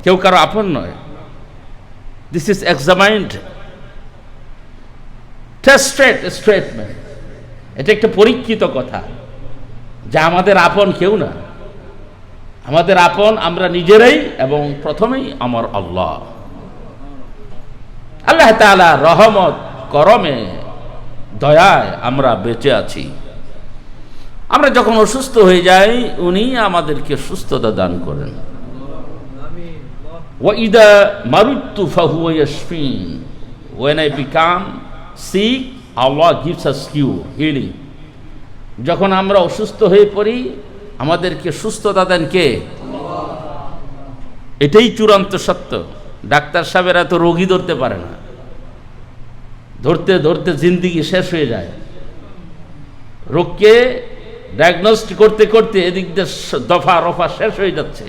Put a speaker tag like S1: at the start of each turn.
S1: কেউ কারো আপন নয়। This is examined tested statement. এটা একটা পরীক্ষিত কথা যে আমাদের আপন কেউ না, আমাদের আপন আমরা নিজেরাই, এবং প্রথমেই আমার আল্লাহ। আল্লাহ তাআলা রহমত করমে দয়ায় আমরা বেঁচে আছি। আমরা যখন অসুস্থ হয়ে যাই উনি আমাদেরকে সুস্থতা দান করেন। ওয়াইদা মারুতু ফাহুয়া ইয়াশফিন, when I become sick Allah gives us cure, healing. যখন আমরা অসুস্থ হয়ে পড়ি আমাদেরকে সুস্থতা দেন কে? এটাই চূড়ান্ত সত্য। ডাক্তার সাহেবেরা তো রোগী ধরতে পারে না, ধরতে ধরতে জিন্দিগি শেষ হয়ে যায়। রোগকে ডায়াগনোস্টিক করতে করতে এদিক দিয়ে দফা রফা শেষ হয়ে যাচ্ছে।